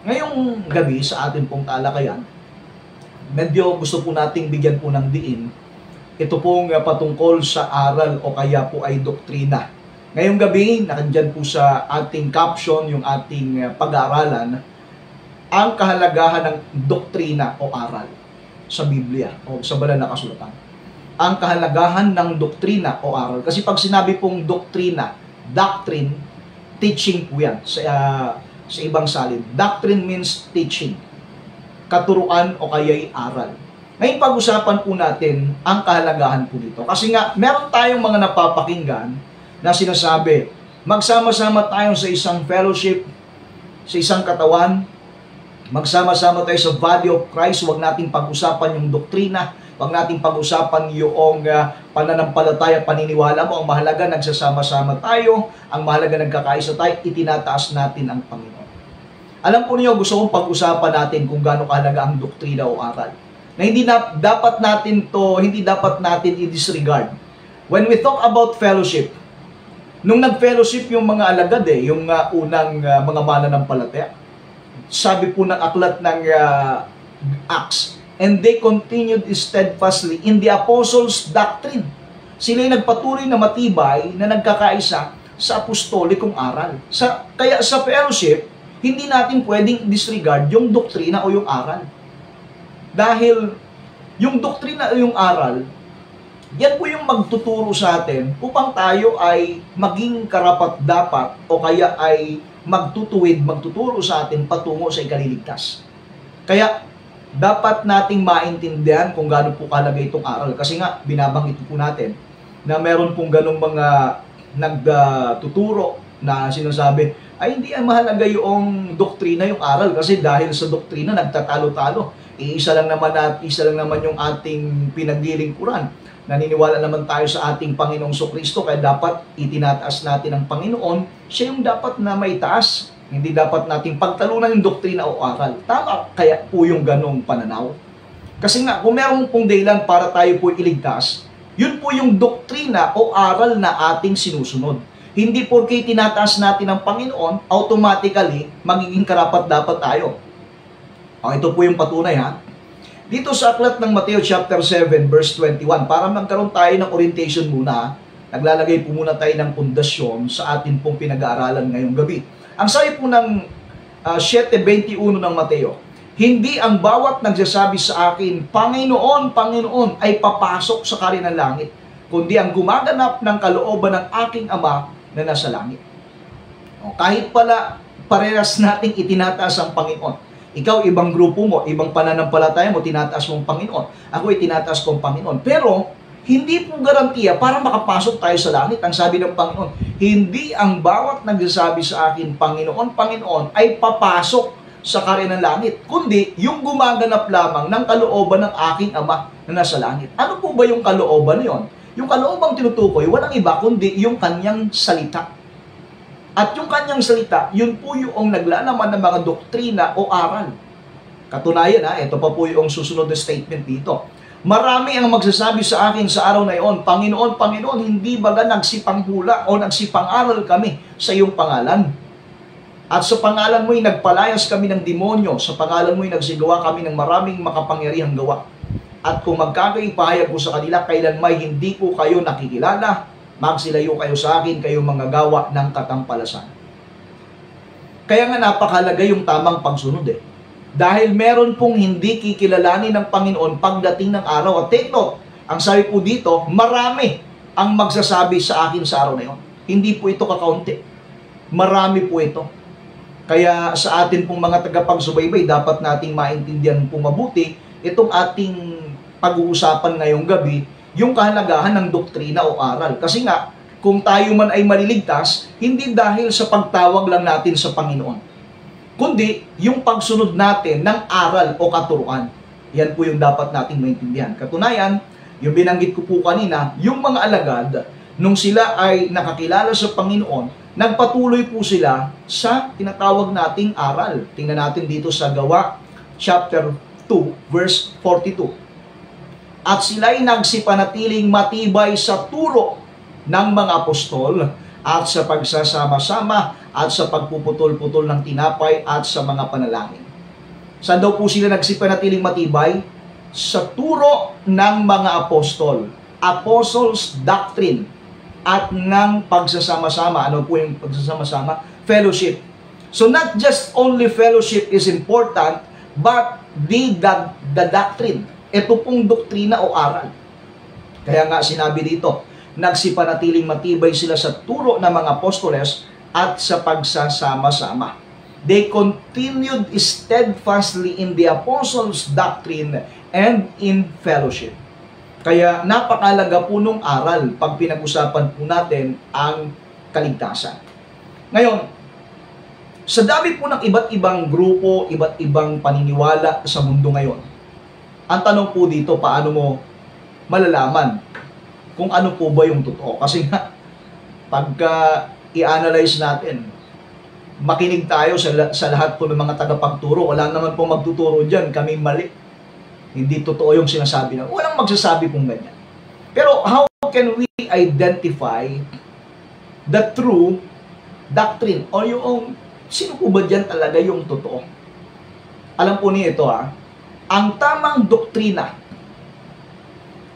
Ngayong gabi sa atin pong talakayan, medyo gusto po nating bigyan po ng diin. Ito pong patungkol sa aral o kaya po ay doktrina. Ngayong gabi, nakandyan po sa ating caption, yung ating pag-aaralan, ang kahalagahan ng doktrina o aral sa Biblia o sa banal na kasulatan. Ang kahalagahan ng doktrina o aral. Kasi pag sinabi pong doktrina, doctrine, teaching po yan sa ibang salin. Doctrine means teaching, katuruan o kaya'y aral. Ngayon pag-usapan po natin ang kahalagahan po dito. Kasi nga, meron tayong mga napapakinggan na sinasabi, magsama-sama tayo sa isang fellowship, sa isang katawan, magsama-sama tayo sa body of Christ, huwag natin pag-usapan yung doktrina, huwag natin pag-usapan yung pananampalataya, paniniwala mo. Ang mahalaga, nagsasama-sama tayo, ang mahalaga, nagkakaisa tayo, itinataas natin ang Panginoon. Alam po niyo, gusto kong pag-usapan natin kung gaano kahalaga ang doktrina o aral. Na hindi dapat natin i-disregard. When we talk about fellowship, nung nag-fellowship yung mga alagad yung unang mga mananampalataya, sabi po ng aklat ng Acts, and they continued steadfastly in the apostles' doctrine. Sila'y nagpatuloy na matibay na nagkakaisa sa apostolikong aral. Kaya sa fellowship, hindi natin pwedeng disregard yung doktrina o yung aral. Dahil yung doktrina o yung aral, yan po yung magtuturo sa atin upang tayo ay maging karapat-dapat o kaya ay magtuturo sa atin patungo sa ikaliligtas. Kaya dapat nating maintindihan kung gaano po kahalaga itong aral. Kasi nga, binabanggit po natin na meron pong ganong mga nagtuturo na sinasabi, ay hindi ang mahalaga yung doktrina, yung aral. Kasi dahil sa doktrina, nagtatalo-talo. Isa lang naman yung ating pinaglilingkuran. Naniniwala naman tayo sa ating Panginoong Kristo, kaya dapat itinataas natin ang Panginoon. Siya yung dapat na maitaas. Hindi dapat nating pagtalunan yung doktrina o aral. Tama kaya po yung ganong pananaw. Kasi nga, kung meron pong dahilan para tayo po iligtas, yun po yung doktrina o aral na ating sinusunod. Hindi porke tinataas natin ang Panginoon, automatically, magiging karapat-dapat tayo. Ito po yung patunay ha. Dito sa aklat ng Mateo chapter 7 verse 21, para magkaroon tayo ng orientation muna, naglalagay po muna tayo ng pundasyon sa atin pong pinag-aaralan ngayong gabi. Ang sabi po ng 7:21 ng Mateo, hindi ang bawat nagsasabi sa akin, Panginoon, Panginoon, ay papasok sa kari ng langit, kundi ang gumaganap ng kalooban ng aking Ama na nasa langit. Kahit pala parehas nating itinataas ang Panginoon. Ikaw, ibang grupo mo, ibang pananampalataya mo, tinataas mong Panginoon. Ako, tinataas kong Panginoon. Pero, hindi po garantiya para makapasok tayo sa langit. Ang sabi ng Panginoon, hindi ang bawat nagsasabi sa akin, Panginoon, Panginoon, ay papasok sa kari ng langit, kundi yung gumaganap lamang ng kalooban ng aking Ama na nasa langit. Ano po ba yung kalooban na yun? Yung kaloobang tinutukoy, walang iba kundi yung kanyang salita. At yung kanyang salita, yun po yung naglalaman ng mga doktrina o aral. Katunayan ito pa po yung susunod na statement dito. Marami ang magsasabi sa akin sa araw na iyon, Panginoon, Panginoon, hindi baga nagsipanghula o nagsipang-aral kami sa iyong pangalan? At sa pangalan mo'y nagpalayas kami ng demonyo, sa pangalan mo'y nagsigawa kami ng maraming makapangyarihang gawa. At kung magkakaipahayag ko sa kanila, kailanmay hindi ko kayo nakikilala, magsilayo kayo sa akin, kayong mga gawa ng katampalasan. Kaya nga napakahalaga yung tamang pagsunod Dahil meron pong hindi kikilalanin ng Panginoon pagdating ng araw. At take note, ang sabi po dito, marami ang magsasabi sa akin sa araw na yun. Hindi po ito kakaunti. Marami po ito. Kaya sa atin pong mga tagapagsubaybay, dapat nating maintindihan po mabuti itong ating pag-uusapan ngayong gabi, yung kahalagahan ng doktrina o aral. Kasi nga, kung tayo man ay maliligtas, hindi dahil sa pagtawag lang natin sa Panginoon, kundi yung pagsunod natin ng aral o katuruan. Yan po yung dapat nating maintindihan. Katunayan, yung binanggit ko po kanina, yung mga alagad, nung sila ay nakakilala sa Panginoon, nagpatuloy po sila sa tinatawag nating aral. Tingnan natin dito sa Gawa, chapter 2, verse 42. At sila'y nagsipanatiling matibay sa turo ng mga apostol at sa pagsasama-sama at sa pagpuputol-putol ng tinapay at sa mga panalangin. Saan daw po sila nagsipanatiling matibay? Sa turo ng mga apostol, apostles' doctrine, at ng pagsasama-sama. Ano po yung pagsasama-sama? Fellowship. So not just only fellowship is important, but the doctrine. Ito pong doktrina o aral. Kaya nga sinabi dito, nagsipanatiling matibay sila sa turo ng mga apostoles at sa pagsasama-sama. They continued steadfastly in the apostles' doctrine and in fellowship. Kaya napakalaga po nung aral pag pinag-usapan po natin ang kaligtasan. Ngayon, sa dami po ng iba't ibang grupo, iba't ibang paniniwala sa mundo ngayon, ang tanong po dito, paano mo malalaman kung ano po ba yung totoo? Kasi nga, pagka i-analyze natin, makinig tayo sa lahat po ng mga tagapagturo. Wala naman po magtuturo dyan, kami mali. Hindi totoo yung sinasabi na. Walang magsasabi pong ganyan. Pero how can we identify the true doctrine o yung sino po ba dyan talaga yung totoo? Alam po niyo ito ang tamang doktrina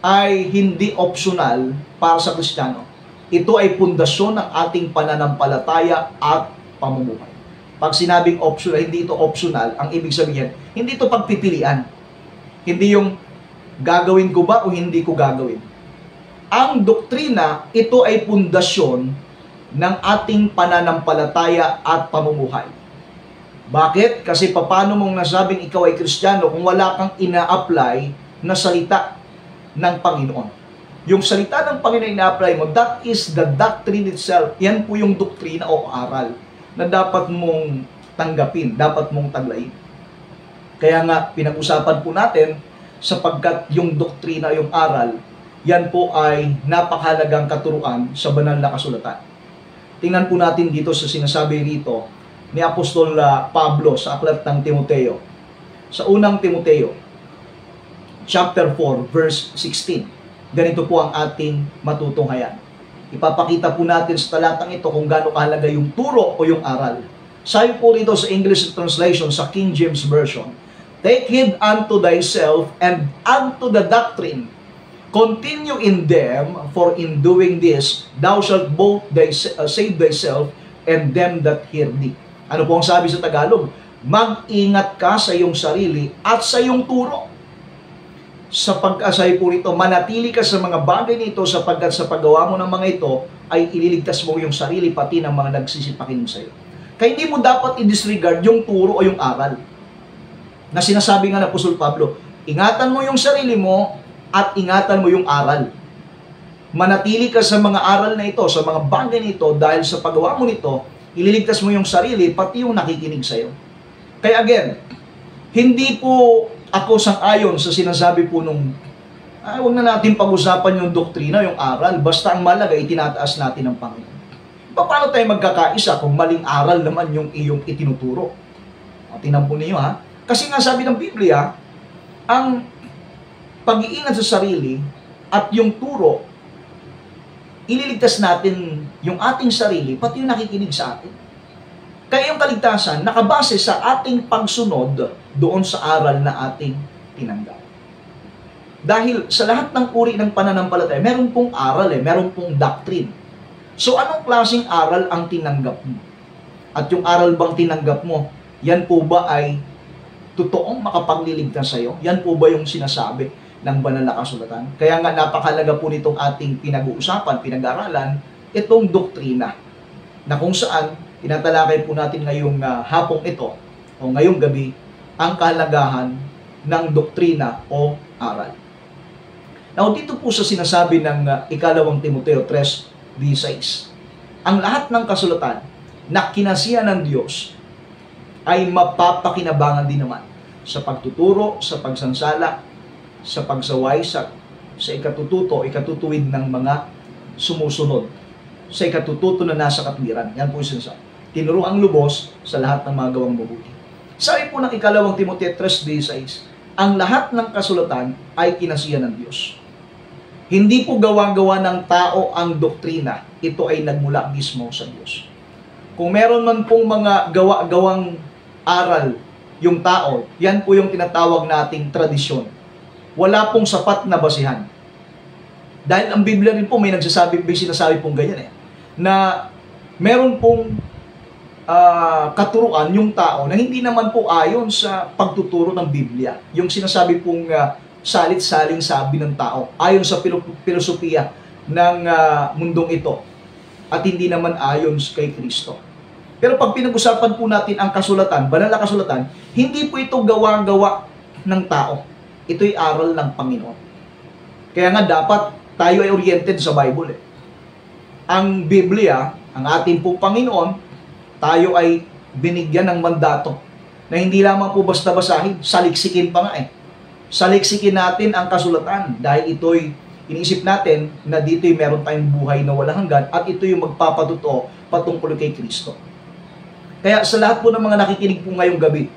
ay hindi optional para sa Kristiyano. Ito ay pundasyon ng ating pananampalataya at pamumuhay. Pag sinabing optional, hindi ito optional, ang ibig sabihin, hindi ito pagpipilian. Hindi yung gagawin ko ba o hindi ko gagawin. Ang doktrina, ito ay pundasyon ng ating pananampalataya at pamumuhay. Bakit? Kasi paano mong nasabing ikaw ay Kristiyano kung wala kang ina-apply na salita ng Panginoon? Yung salita ng Panginoon ina-apply mo, that is the doctrine itself. Yan po yung doktrina o aral na dapat mong tanggapin, dapat mong taglayin. Kaya nga, pinag-usapan po natin, sapagkat yung doktrina, yung aral, yan po ay napakahalagang katuruan sa banal na kasulatan. Tingnan po natin dito sa sinasabi rito ni Apostol Pablo sa aklat ng Timoteo. Sa unang Timoteo, chapter 4, verse 16. Ganito po ang ating matutunghayan. Ipapakita po natin sa talatang ito kung gaano kahalaga yung turo o yung aral. Sabi po rito sa English translation sa King James Version, "Take heed unto thyself and unto the doctrine. Continue in them, for in doing this, thou shalt both save thyself and them that hear thee." Ano po ang sabi sa Tagalog? Mag-ingat ka sa iyong sarili at sa iyong turo. Sa pag-asay po rito, manatili ka sa mga bagay nito sapagkat sa paggawa mo ng mga ito, ay ililigtas mo yung sarili pati ng mga nagsisipakin mo sa iyo. Kaya hindi mo dapat i-disregard yung turo o yung aral. Na sinasabi nga ng Apostol Pablo, ingatan mo yung sarili mo at ingatan mo yung aral. Manatili ka sa mga aral na ito, sa mga bagay nito, dahil sa paggawa mo nito, ililigtas mo yung sarili, pati yung nakikinig sa iyo. Kaya again, hindi po ako sang-ayon sa sinasabi po nung, huwag na natin pag-usapan yung doktrina, yung aral, basta ang malaga, itinataas natin ng Panginoon. Paano tayo magkakaisa kung maling aral naman yung iyong itinuturo? Tingnan po ninyo Kasi nga sabi ng Biblia, ang pag-iingat sa sarili at yung turo, ililigtas natin yung ating sarili, pati yung nakikinig sa atin. Kaya yung kaligtasan, nakabase sa ating pagsunod doon sa aral na ating tinanggap. Dahil sa lahat ng uri ng pananampalataya, meron pong aral meron pong doctrine. So anong klaseng aral ang tinanggap mo? At yung aral bang tinanggap mo, yan po ba ay totoong makapagliligtas sa iyo? Yan po ba yung sinasabi ng banal na kasulatan? Kaya nga napakalaga po nitong ating pinag-uusapan, pinag-aralan, itong doktrina na kung saan tinatalakay po natin ngayong hapong ito o ngayong gabi ang kahalagahan ng doktrina o aral. Now, dito po sa sinasabi ng ikalawang Timoteo 3:6, ang lahat ng kasulatan na kinasiya ng Diyos ay mapapakinabangan din naman sa pagtuturo, sa pagsansala, sa pagsaway, sa ikatutuwid ng mga sumusunod, sa ikatututo na nasa katwiran. Yan po yung sinasabi. Tinuro ang lubos sa lahat ng mga gawang mabuti. Sabi po ng ikalawang Timoteo 3:6, ang lahat ng kasulatan ay kinasiya ng Diyos. Hindi po gawa-gawa ng tao ang doktrina. Ito ay nagmula mismo sa Diyos. Kung meron man pong mga gawa-gawang aral yung tao, yan po yung tinatawag nating tradisyon. Wala pong sapat na basihan. Dahil ang Biblia rin po may sinasabi pong ganyan na meron pong katuruan yung tao na hindi naman po ayon sa pagtuturo ng Biblia. Yung sinasabi pong salit-saling sabi ng tao, ayon sa filosofiya ng mundong ito, at hindi naman ayon kay Kristo. Pero pag pinag-usapan po natin ang kasulatan, banal na kasulatan, hindi po ito gawa-gawa ng tao. Ito'y aral ng Panginoon. Kaya nga dapat tayo ay oriented sa Bible. Ang Biblia, ang ating po Panginoon, tayo ay binigyan ng mandato na hindi lamang po basta basahin, saliksikin pa nga Saliksikin natin ang kasulatan dahil ito'y iniisip natin na dito'y meron tayong buhay na walang hanggan at ito yung magpapatuto patungkol kay Kristo. Kaya sa lahat po ng mga nakikinig po ngayong gabi,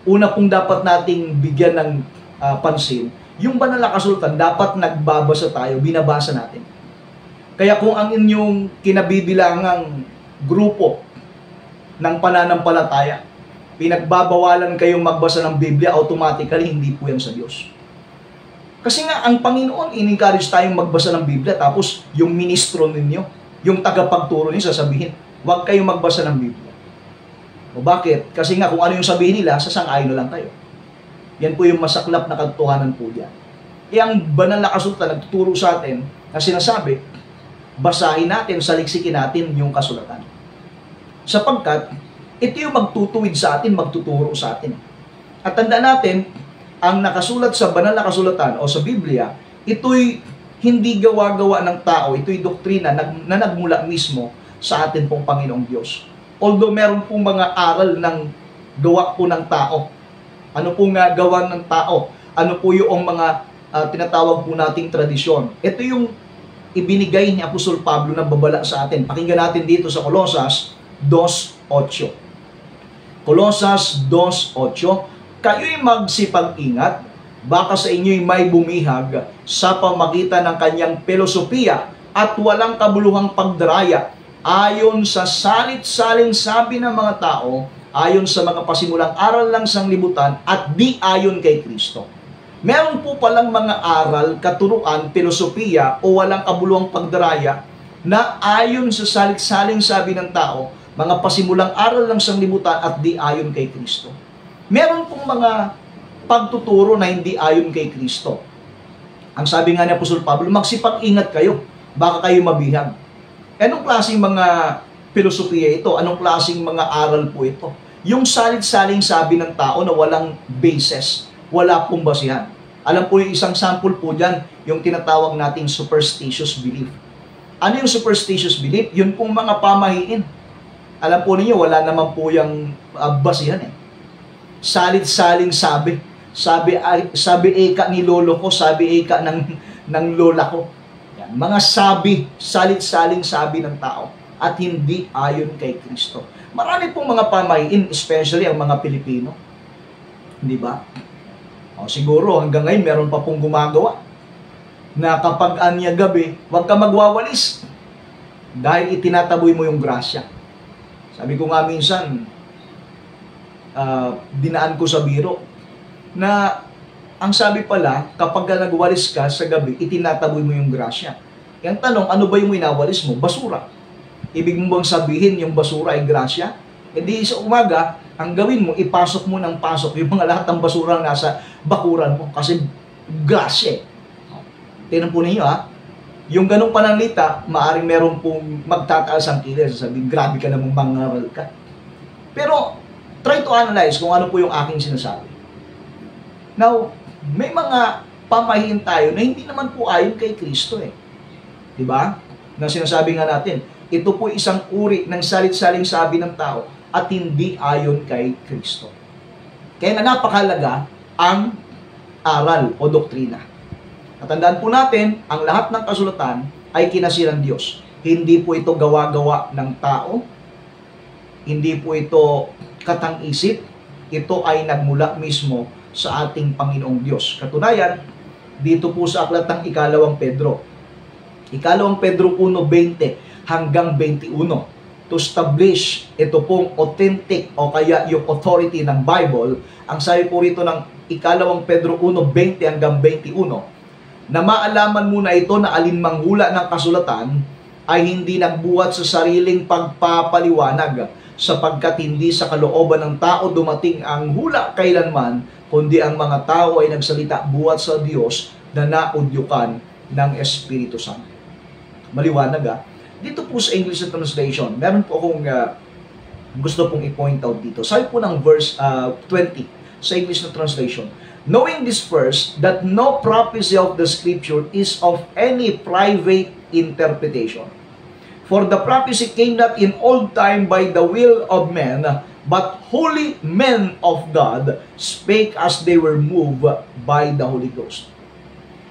una pong dapat nating bigyan ng pansin, yung banal na kasulatan, dapat nagbabasa tayo, binabasa natin. Kaya kung ang inyong kinabibilangang grupo ng pananampalataya, pinagbabawalan kayong magbasa ng Biblia, automatically hindi po yan sa Diyos. Kasi nga, ang Panginoon, in-encourage tayong magbasa ng Biblia, tapos yung ministro ninyo, yung tagapagturo niyo, sasabihin, huwag kayong magbasa ng Biblia. O bakit? Kasi nga, kung ano yung sabihin nila, sasang-ayon na lang kayo. Yan po yung masaklap na katotohanan po diyan. Ang banal na kasulatan nagtuturo sa atin na sinasabi, basahin natin, saliksikin natin yung kasulatan. Sapagkat, ito yung magtutuwid sa atin, magtuturo sa atin. At tandaan natin, ang nakasulat sa banal na kasulatan o sa Biblia, ito'y hindi gawa-gawa ng tao, ito'y doktrina na nagmula mismo sa atin pong Panginoong Diyos. Although meron pong mga aral ng gawa po ng tao. Ano pong gawa ng tao? Ano po yung mga tinatawag po nating tradisyon? Ito yung ibinigay ni Apostol Pablo na babala sa atin. Pakinggan natin dito sa Colosas 2:8. Colosas 2:8, kayo'y magsipag-ingat, baka sa inyo'y may bumihag sa pamagitan ng kanyang filosofiya at walang kabuluhang pagdaraya, ayon sa salit-saling sabi ng mga tao, ayon sa mga pasimulang aral ng sanglibutan, at di ayon kay Kristo. Meron po palang mga aral, katuruan, filosofiya o walang kabuluhang pagdaraya na ayon sa salit-saling sabi ng tao, mga pasimulang aral ng sanglibutan at di ayon kay Kristo. Meron pong mga pagtuturo na hindi ayon kay Kristo. Ang sabi nga ni Apostol Pablo, magsipag-ingat kayo, baka kayo mabihag. Anong klaseng mga filosofiya ito? Anong klaseng mga aral po ito? Yung salit-saling sabi ng tao na walang basis, wala pong basihan. Alam po yung isang sample po dyan, yung tinatawag nating superstitious belief. Ano yung superstitious belief? Yun pong mga pamahiin. Alam po ninyo, wala naman po yung basihan Salit-saling sabi. Sabi eka ni lolo ko, sabi eka ng lola ko. Yan. Mga sabi, salit-saling sabi ng tao at hindi ayon kay Kristo. Marami pong mga pamahiin, especially ang mga Pilipino. Hindi ba? O, siguro hanggang ngayon meron pa pong gumagawa na kapag anya gabi, huwag ka magwawalis dahil itinataboy mo yung grasya. Sabi ko nga minsan, dinaan ko sa biro na ang sabi pala, kapag nagwalis ka sa gabi, itinataboy mo yung grasya. Yung tanong, ano ba yung winawalis mo? Basura. Ibig mo bang sabihin yung basura ay grasya? E di sa umaga, ang gawin mo, ipasok mo ng pasok yung mga lahat ng basura na nasa bakuran mo kasi grasya. Tingnan po ninyo yung ganong pananalita, maaring meron pong magtataas ang kilis, sabi, grabe ka namang mangaral ka. Pero, try to analyze kung ano po yung aking sinasabi. Now, may mga pamahiin tayo na hindi naman po ayon kay Kristo Diba? Na sinasabi nga natin, ito po isang uri ng salit-saling sabi ng tao at hindi ayon kay Kristo. Kaya na napakahalaga ang aral o doktrina. Natandaan po natin, ang lahat ng kasulatan ay kinasiran Diyos. Hindi po ito gawa-gawa ng tao. Hindi po ito katang-isip. Ito ay nagmula mismo sa ating Panginoong Diyos. Katunayan, dito po sa aklat ng Ikalawang Pedro. Ikalawang Pedro 1:20 hanggang 21. to establish ito pong authentic o kaya yung authority ng Bible, ang sabi po rito ng ikalawang Pedro 1:20 hanggang 21, na maalaman muna ito na alinmang hula ng kasulatan ay hindi nagbuhat sa sariling pagpapaliwanag, sapagkat hindi sa kalooban ng tao dumating ang hula kailanman, kundi ang mga tao ay nagsalita buhat sa Diyos na naudyukan ng Espiritu Santo. Maliwanag Dito po sa English translation, meron po akong gusto pong i-point out dito. Sabi po ng verse 20 sa English na translation, knowing this first, that no prophecy of the Scripture is of any private interpretation. For the prophecy came not in old time by the will of men, but holy men of God spake as they were moved by the Holy Ghost.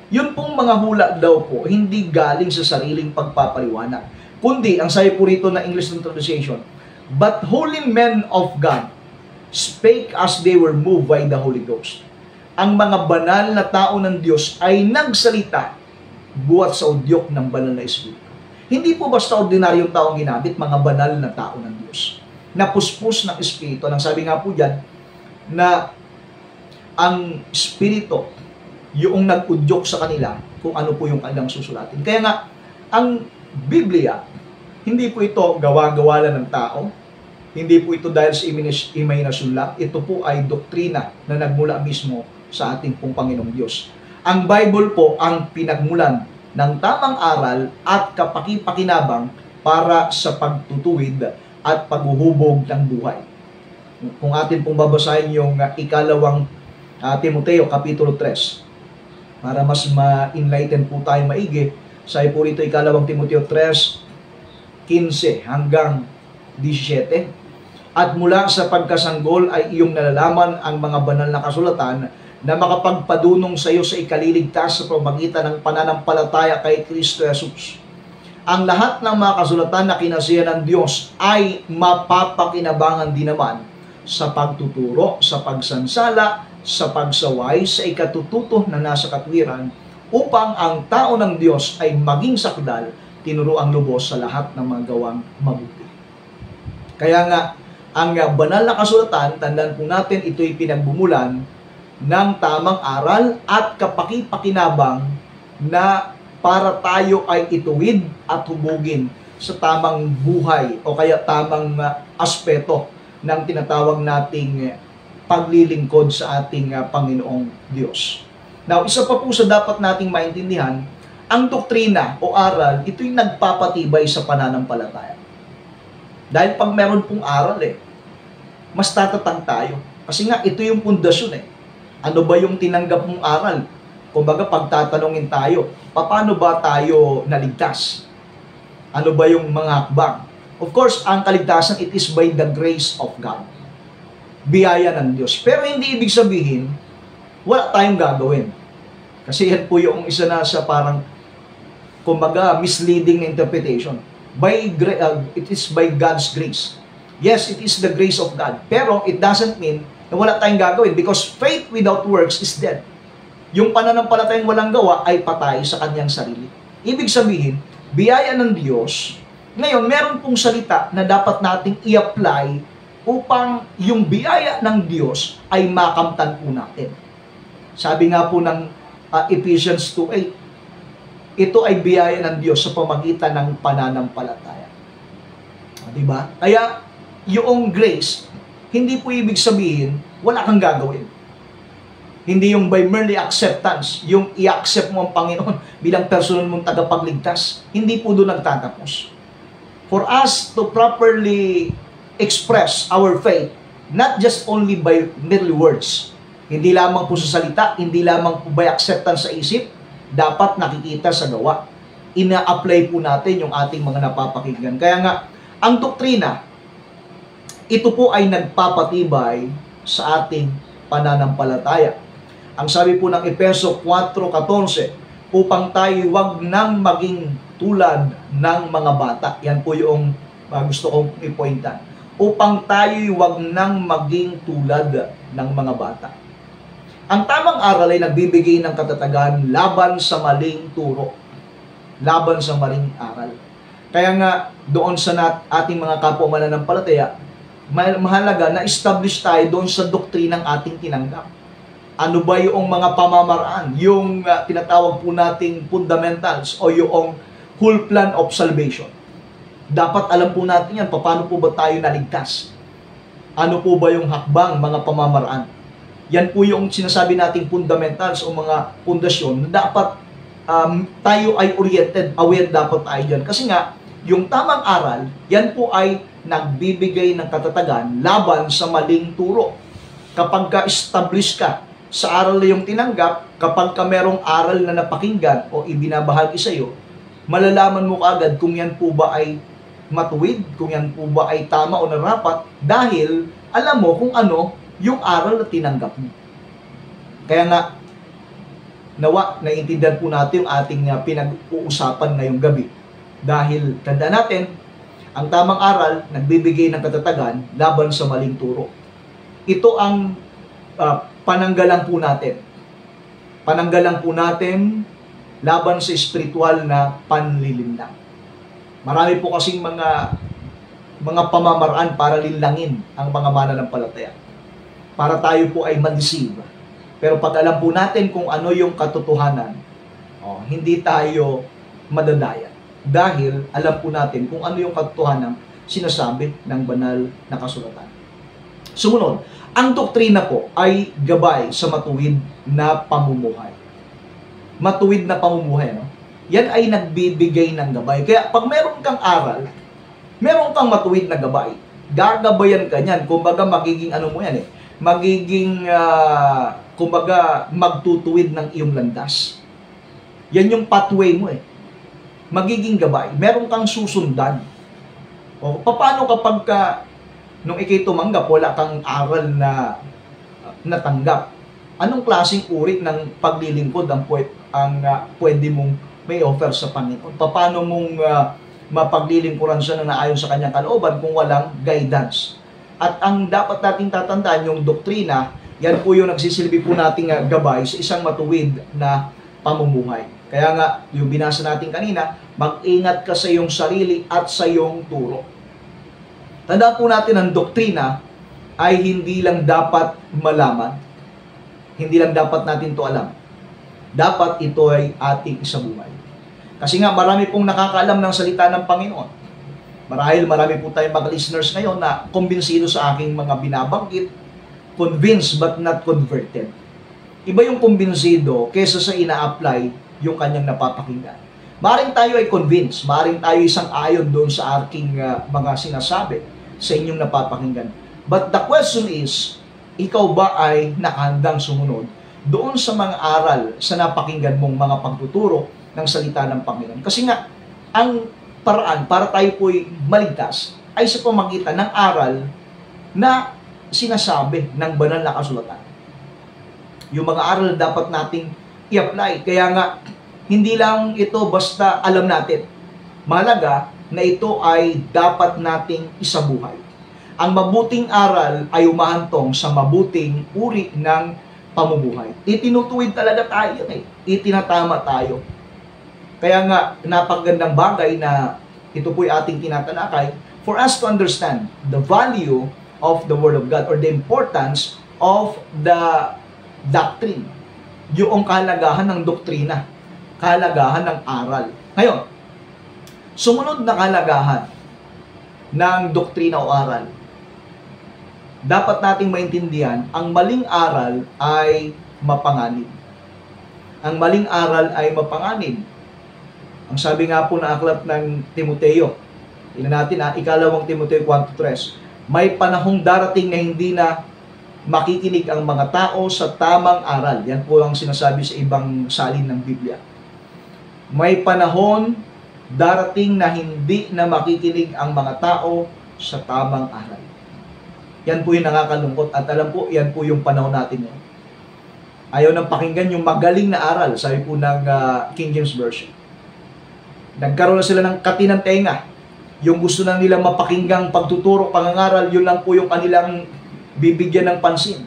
Yun pong mga hula daw po, hindi galing sa sariling pagpapaliwanag, kundi, ang sabi po rito na English translation, but holy men of God spake as they were moved by the Holy Ghost. Ang mga banal na tao ng Diyos ay nagsalita buhat sa udyok ng banal na Espiritu. Hindi po basta ordinaryong taong ginamit, mga banal na tao ng Diyos. Napuspos ng Espiritu. Ang sabi nga po dyan, na ang Espiritu, yung nag-udyok sa kanila, kung ano po yung kanilang susulatin. Kaya nga, ang Biblia, hindi po ito gawa-gawa lang ng tao, hindi po ito dahil sa imahinasyon lang, ito po ay doktrina na nagmula mismo sa ating pong Panginoong Diyos. Ang Bible po ang pinagmulan ng tamang aral at kapaki-pakinabang para sa pagtutuwid at paghuhubog ng buhay. Kung atin pong babasahin yung ikalawang Timoteo Kapitulo 3, para mas ma-enlighten po tayo maigi, sabi po rito ikalawang Timoteo 3:15 hanggang 17, at mula sa pagkasanggol ay iyong nalalaman ang mga banal na kasulatan na makapagpadunong sa iyo sa ikaliligtas sa pamamagitan ng pananampalataya kay Kristo Jesus. Ang lahat ng mga kasulatan na kinasihan ng Diyos ay mapapakinabangan din naman sa pagtuturo, sa pagsansala, sa pagsaway, sa ikatututo na nasa katwiran, upang ang tao ng Diyos ay maging sakdal, tinuruang lubos sa lahat ng mga gawang mabuti. Kaya nga, ang banal na kasulatan, tandaan po natin, ito'y pinagbumulan ng tamang aral at kapaki-pakinabang na para tayo ay ituwid at hubugin sa tamang buhay o kaya tamang aspeto ng tinatawag nating paglilingkod sa ating Panginoong Diyos. Now, isa pa po sa dapat nating maintindihan, ang doktrina o aral, ito'y nagpapatibay sa pananampalataya. Dahil pag meron pong aral mas tatatag tayo. Kasi nga, ito yung pundasyon Ano ba yung tinanggap mong aral? Kumbaga, pagtatanungin tayo, paano ba tayo naligtas? Ano ba yung mga hakbang? Of course, ang kaligtasan, it is by the grace of God. Biyaya ng Diyos. Pero hindi ibig sabihin, wala tayong gagawin. Kasi yan po yung isa na sa parang, kumbaga, misleading interpretation. It is by God's grace. Yes, it is the grace of God. Pero it doesn't mean na wala tayong gagawin, because faith without works is dead. Yung pananampalatayang walang gawa ay patay sa kanyang sarili. Ibig sabihin, biyaya ng Diyos. Ngayon, meron pong salita na dapat nating i-apply upang yung biyaya ng Diyos ay makamtan po natin. Sabi nga po ng Ephesians 2:8, ito ay biyaya ng Diyos sa pamagitan ng pananampalataya. Diba? Kaya, yung grace, hindi po ibig sabihin, wala kang gagawin. Hindi yung by merely acceptance, yung i-accept mo ang Panginoon bilang personal mong tagapagligtas. Hindi po doon nagtatapos. For us to properly express our faith, not just only by merely words, hindi lamang po sa salita, hindi lamang po by acceptance sa isip, dapat nakikita sa gawa. Ina-apply po natin yung ating mga napapakinggan. Kaya nga, ang doktrina, ito po ay nagpapatibay sa ating pananampalataya. Ang sabi po ng Efeso 4:14, upang tayo wag nang maging tulad ng mga bata. Yan po yung gusto kong i-pointan. Upang tayo wag nang maging tulad ng mga bata. Ang tamang aral ay nagbibigay ng katatagan laban sa maling turo. Laban sa maling aral. Kaya nga, doon sa ating mga kapwa mananampalataya, mahalaga na establish tayo doon sa doktrinang ating tinanggap. Ano ba yung mga pamamaraan, yung tinatawag po nating fundamentals o yung whole plan of salvation. Dapat alam po natin yan, paano po ba tayo naligtas? Ano po ba yung hakbang, mga pamamaraan? Yan po yung sinasabi nating fundamentals o mga pundasyon na dapat tayo ay oriented, aware dapat tayo dyan. Kasi nga, yung tamang aral, yan po ay nagbibigay ng katatagan laban sa maling turo. Kapag ka-establish ka sa aral na yung tinanggap, kapag ka merong aral na napakinggan o ibinabahagi sa iyo, malalaman mo kaagad kung yan po ba ay matuwid, kung yan po ba ay tama o narapat, dahil alam mo kung ano yung aral na tinanggap mo. Kaya nga, nawa, naiintindihan po natin yung ating pinag-uusapan ngayong gabi. Dahil, tandaan natin, ang tamang aral, nagbibigay ng katatagan laban sa maling turo. Ito ang pananggalang po natin. Pananggalang po natin laban sa espiritual na panlilinlang. Marami po kasing mga pamamaraan para linlangin ang mga mananampalataya. Para tayo po ay ma-deceive. Pero pag alam po natin kung ano yung katotohanan, hindi tayo madadaya. Dahil alam po natin kung ano yung katotohanan sinasabi ng banal na kasulatan. Sumunod, ang doktrina po ay gabay sa matuwid na pamumuhay. Matuwid na pamumuhay, no? Yan ay nagbibigay ng gabay. Kaya pag meron kang aral, meron kang matuwid na gabay, gagabayan ka niyan. Kumbaga magiging ano mo yan magiging kumbaga magtutuwid ng iyong landas. Yan yung pathway mo magiging gabay. Meron kang susundan. O paano kapag nung ikay tumanggap, wala kang aral na natanggap? Anong klaseng uri ng paglilingkod ang pwede mong may offer sa Panginoon? Paano mong mapaglilingkuran siya na naayon sa kanyang kalooban kung walang guidance? At ang dapat nating tatandaan, yung doktrina, yan po yung nagsisilbi po nating gabay sa isang matuwid na pamumuhay. Kaya nga, yung binasa natin kanina, mag-ingat ka sa iyong sarili at sa iyong turo. Tandaan po natin, ang doktrina ay hindi lang dapat malaman. Hindi lang dapat natin to alam. Dapat ito ay ating isabuhay. Kasi nga, marami pong nakakaalam ng salita ng Panginoon. Marahil marami po tayong mga listeners ngayon na kumbinsido sa aking mga binabanggit, convinced but not converted. Iba yung kumbinsido kesa sa ina-apply yung kanyang napapakinggan. Maring tayo ay convinced, maring tayo isang ayon doon sa aking mga sinasabi sa inyong napapakinggan. But the question is, ikaw ba ay nakahandang sumunod doon sa mga aral sa napakinggan mong mga pagtuturo ng salita ng Panginoon? Kasi nga, ang paraan para tayo po'y maligtas ay sa pamagitan ng aral na sinasabi ng banal na kasulatan. Yung mga aral na dapat nating i-apply. Kaya nga, hindi lang ito basta alam natin. Mahalaga na ito ay dapat nating isabuhay. Ang mabuting aral ay umahantong sa mabuting uri ng pamumuhay. Itinutuwid talaga tayo Itinatama tayo. Kaya nga, napakagandang bagay na ito po'y ating tinatalakay for us to understand the value of the Word of God or the importance of the doctrine. Yung kahalagahan ng doktrina, kahalagahan ng aral. Ngayon, sumunod na kahalagahan ng doktrina o aral. Dapat nating maintindihan, ang maling aral ay mapanganib. Ang maling aral ay mapanganib. Ang sabi nga po na aklat ng Timoteo, tingnan natin ikalawang Timoteo 1:3, may panahong darating na hindi na makikinig ang mga tao sa tamang aral. Yan po ang sinasabi sa ibang salin ng Biblia. May panahon darating na hindi na makikinig ang mga tao sa tamang aral. Yan po yung nakakalungkot at alam po, yan po yung panahon natin ngayon. Ayaw nang pakinggan yung magaling na aral, sabi po ng King James Version. Nagkaroon na sila ng katinang-tenga. Yung gusto na nilang mapakinggang pagtuturo, pangangaral, yun lang po yung kanilang bibigyan ng pansin.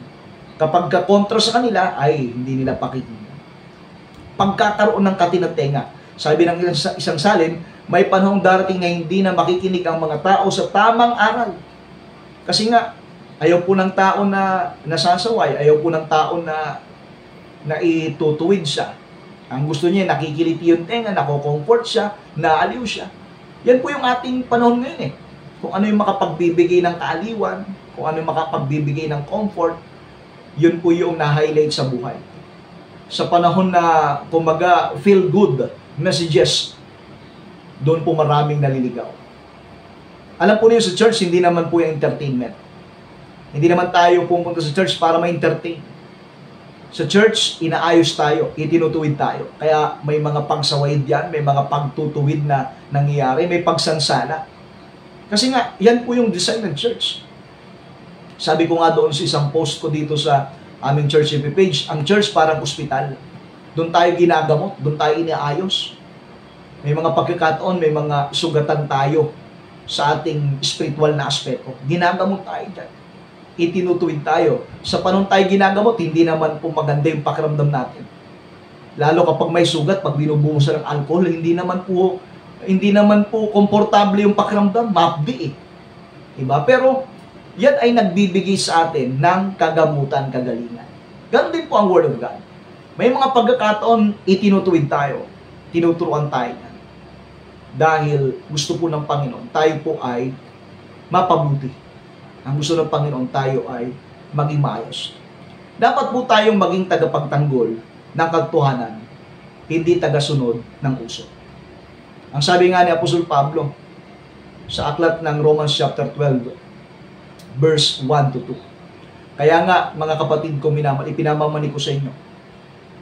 Kapag kontra sa kanila, ay hindi nila pakikinggan. Pagkakaroon ng katinang-tenga. Sabi ng isang salin, May panahong darating na hindi na makikinig ang mga tao sa tamang aral. Kasi nga, ayaw po ng tao na nasasaway, ayaw po ng tao na itutuwid siya. Ang gusto niya, nakikiliti yung tenga, nako-comfort siya, naaliw siya. Yan po yung ating panahon ngayon eh. Kung ano yung makapagbibigay ng kaaliwan, kung ano yung makapagbibigay ng comfort, yun po yung na-highlight sa buhay. Sa panahon na, kumaga, feel good messages, doon po maraming naliligaw. Alam po niyo sa church, hindi naman po yung entertainment. Hindi naman tayo pumunta sa church para ma-entertain. Sa church, inaayos tayo, itinutuwid tayo. Kaya may mga pagsaway diyan, may mga pagtutuwid na nangyayari, may pagsansala. Kasi nga, yan po yung design ng church. Sabi ko nga doon sa isang post ko dito sa aming church FB page, ang church parang ospital. Doon tayo ginagamot, doon tayo inaayos. May mga pagkakataon, may mga sugatan tayo sa ating spiritual na aspeto. Ginagamot tayo dyan. Itinutuwid tayo. Sa panahon tayo ginagamot, hindi naman po maganda yung pakiramdam natin. Lalo kapag may sugat, pag binubuhusan ng alcohol, hindi naman po komportable yung pakiramdam, mapdi eh. Diba? Pero, yan ay nagbibigay sa atin ng kagamutan, kagalingan. Ganon din po ang Word of God. May mga pagkakataon, itinutuwid tayo. Tinuturuan tayo. Dahil gusto po ng Panginoon, tayo po ay mapabuti. Ang gusto ng Panginoon, tayo ay maging maayos. Dapat po tayong maging tagapagtanggol ng katotohanan, hindi tagasunod ng uso. Ang sabi nga ni Apostol Pablo sa aklat ng Romans chapter 12, verse 1-2. Kaya nga, mga kapatid ko, ipinamamani ko sa inyo.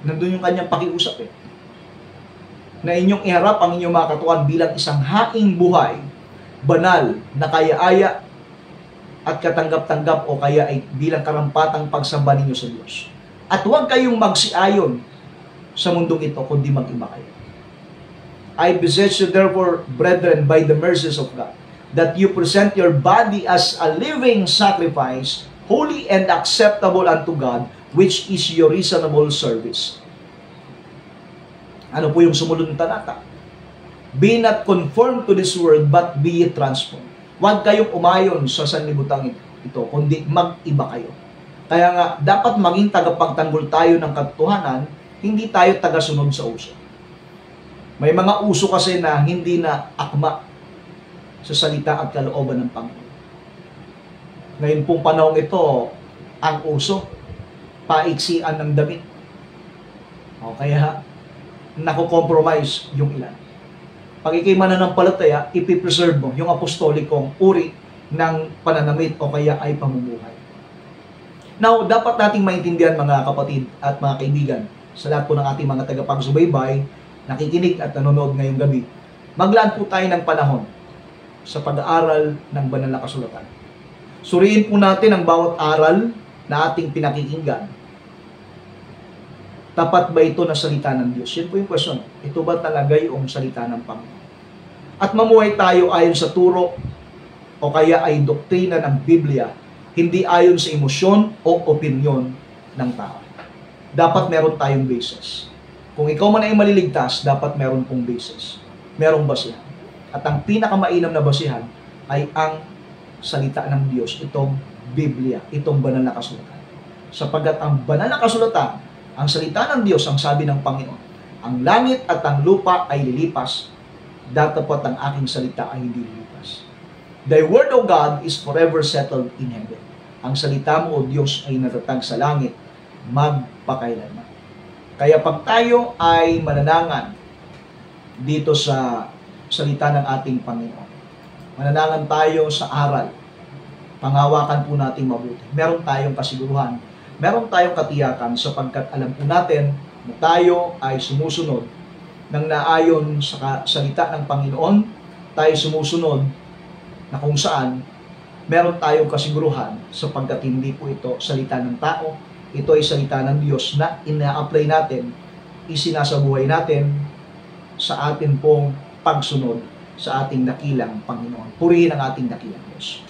Nandun yung kanyang pakiusap eh. Na inyong iharap ang inyong mga katuan bilang isang haing buhay, banal, na kaya-aya, at katanggap-tanggap o kaya ay bilang karampatang pagsamba ninyo sa Diyos. At huwag kayong magsiayon sa mundong ito, kundi mag-iba kayo. I beseech you therefore, brethren, by the mercies of God, that you present your body as a living sacrifice, holy and acceptable unto God, which is your reasonable service. Ano po yung sumunod ng talata? Be not conformed to this world, but be ye transformed. Huwag kayong umayon sa sanlibutan ito, kundi mag-iba kayo. Kaya nga, dapat maging tagapagtanggol tayo ng katotohanan, hindi tayo tagasunod sa uso. May mga uso kasi na hindi na akma sa salita at kalooban ng Panginoon. Ngayon pong panahon ito, ang uso, paiksian ng damit. O kaya, nako-compromise yung ilan. Pag ikay mananampalataya, ipipreserve mo yung apostolikong uri ng pananamit o kaya ay pamumuhay. Now, dapat nating maintindihan mga kapatid at mga kaibigan, sa lahat po ng ating mga tagapagsubaybay, nakikinig at nanonood ngayong gabi, maglaan po tayo ng panahon sa pag-aaral ng banal na kasulatan. Suriin po natin ang bawat aral na ating pinakikinggan. Tapat ba ito na salita ng Diyos? Yan po yung question. Ito ba talaga yung salita ng Panginoon? At mamuhay tayo ayon sa turo o kaya ay doktrina ng Biblia, hindi ayon sa emosyon o opinyon ng tao. Dapat meron tayong basis. Kung ikaw man ay maliligtas, dapat meron pong basis. Merong basihan. At ang pinakamainam na basihan ay ang salita ng Diyos, itong Biblia, itong banal na kasulatan. Sapagkat ang banal na kasulatan, ang salita ng Diyos, ang sabi ng Panginoon, ang langit at ang lupa ay lilipas, datapot ang aking salita ay hindi lilipas. The word of God is forever settled in heaven. Ang salita mo, O Diyos, ay natatag sa langit, magpakailanman. Kaya pag tayo ay mananangan dito sa salita ng ating Panginoon, mananangan tayo sa aral, panghawakan po natin mabuti. Meron tayong kasiguruhan, meron tayong katiyakan sapagkat alam po natin na tayo ay sumusunod ng naayon sa salita ng Panginoon, tayo sumusunod na kung saan meron tayong kasiguruhan sapagkat hindi po ito salita ng tao, ito ay salita ng Diyos na ina-apply natin, isinasabuhay natin sa atin pong pagsunod sa ating dakilang Panginoon. Purihin ang ating dakilang Diyos.